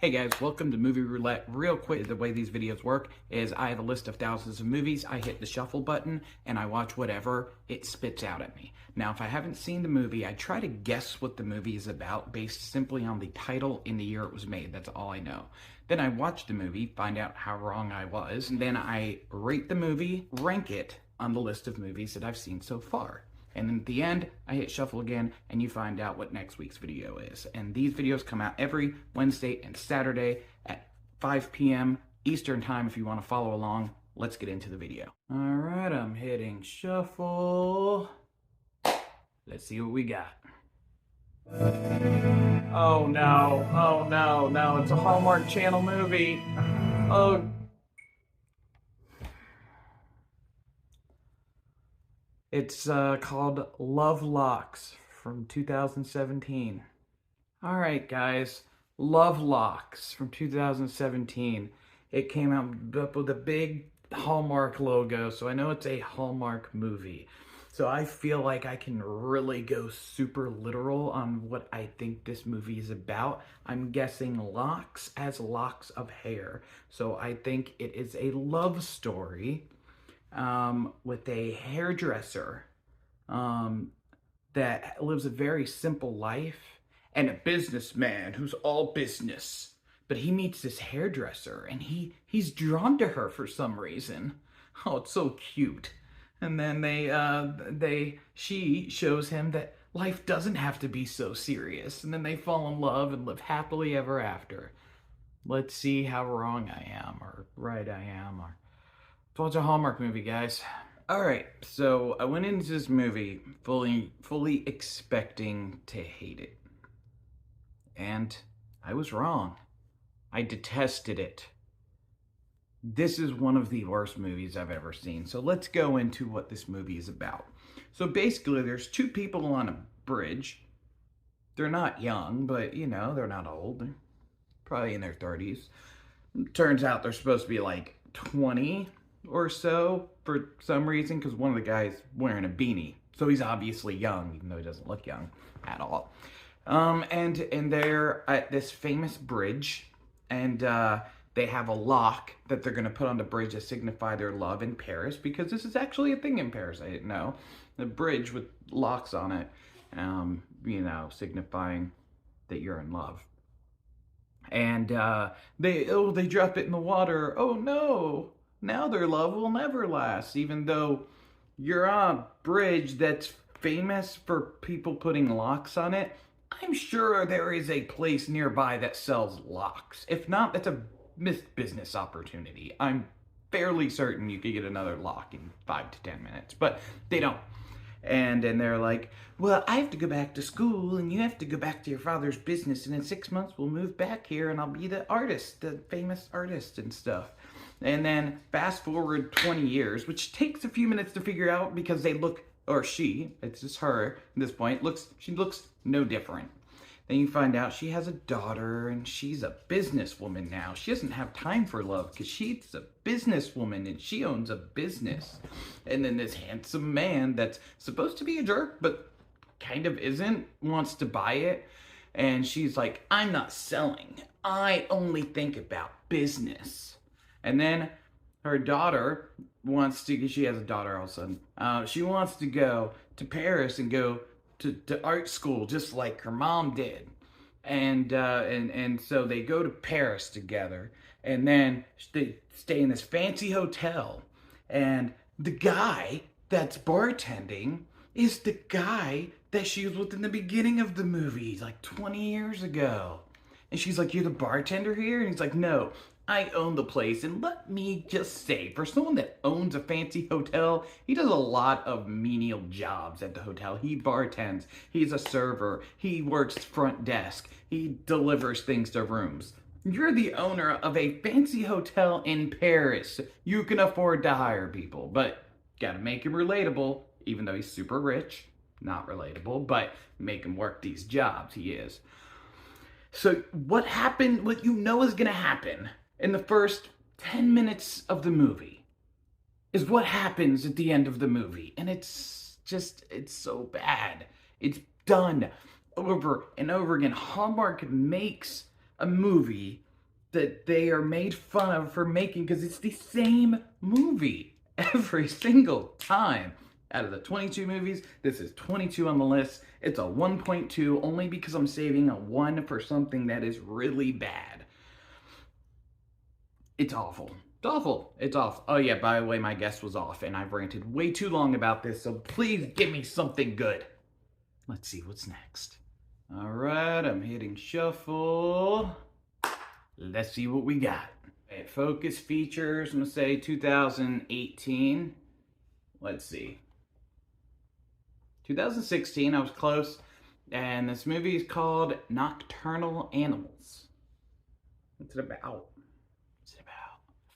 Hey guys, welcome to Movie Roulette. Real quick, the way these videos work is I have a list of thousands of movies. I hit the shuffle button and I watch whatever it spits out at me. Now, if I haven't seen the movie, I try to guess what the movie is about based simply on the title and the year it was made. That's all I know. Then I watch the movie, find out how wrong I was, and then I rate the movie, rank it on the list of movies that I've seen so far. And then at the end, I hit shuffle again, and you find out what next week's video is. And these videos come out every Wednesday and Saturday at 5 p.m. Eastern Time if you want to follow along. Let's get into the video. All right, I'm hitting shuffle. Let's see what we got. Oh no, it's a Hallmark Channel movie. Oh. It's called Love Locks from 2017. All right, guys, Love Locks from 2017. It came out with a big Hallmark logo, so I know it's a Hallmark movie. So I feel like I can really go super literal on what I think this movie is about. I'm guessing locks as locks of hair. So I think it is a love story with a hairdresser that lives a very simple life and a businessman who's all business. But he meets this hairdresser and he's drawn to her for some reason. Oh, it's so cute. And then she shows him that life doesn't have to be so serious. And then they fall in love and live happily ever after. Let's see how wrong I am or right I am or watch a Hallmark movie, guys. All right, so I went into this movie fully expecting to hate it. And I was wrong. I detested it. This is one of the worst movies I've ever seen. So let's go into what this movie is about. So basically, there's two people on a bridge. They're not young, but you know, they're not old. They're probably in their 30s. Turns out they're supposed to be like 20 or so for some reason, because one of the guys wearing a beanie, so he's obviously young even though he doesn't look young at all. And they're at this famous bridge, and they have a lock that they're going to put on the bridge to signify their love in Paris, because this is actually a thing in Paris. I didn't know. The bridge with locks on it, you know, signifying that you're in love. And they drop it in the water. Oh no! Now their love will never last, even though you're on a bridge that's famous for people putting locks on it. I'm sure there is a place nearby that sells locks. If not, that's a missed business opportunity. I'm fairly certain you could get another lock in 5 to 10 minutes, but they don't. And they're like, well, I have to go back to school and you have to go back to your father's business, and in 6 months we'll move back here and I'll be the artist, the famous artist and stuff. And then fast forward 20 years, which takes a few minutes to figure out because they look, or she, it's just her at this point, she looks no different. Then you find out she has a daughter and she's a businesswoman now. She doesn't have time for love because she's a businesswoman and she owns a business. And then this handsome man that's supposed to be a jerk but kind of isn't, wants to buy it. And she's like, I'm not selling. I only think about business. And then her daughter wants to, she has a daughter also, she wants to go to Paris and go to art school just like her mom did. And so they go to Paris together, and then they stay in this fancy hotel. And the guy that's bartending is the guy that she was with in the beginning of the movie, like 20 years ago. And she's like, you're the bartender here? And he's like, no, I own the place. And let me just say, for someone that owns a fancy hotel, he does a lot of menial jobs at the hotel. He bartends, he's a server, he works front desk, he delivers things to rooms. You're the owner of a fancy hotel in Paris. You can afford to hire people, but gotta make him relatable, even though he's super rich. Not relatable, but make him work these jobs, he is. So what happened, what you know is gonna happen in the first 10 minutes of the movie is what happens at the end of the movie. And it's so bad. It's done over and over again. Hallmark makes a movie that they are made fun of for making, because it's the same movie every single time. Out of the 22 movies, this is 22 on the list. It's a 1.2 only because I'm saving a 1 for something that is really bad. It's awful. It's awful. It's awful. Oh yeah, by the way, my guess was off and I've ranted way too long about this, so please give me something good. Let's see what's next. All right, I'm hitting shuffle. Let's see what we got. Okay, focus features, I'm gonna say 2018. Let's see. 2016, I was close. And this movie is called Nocturnal Animals. What's it about?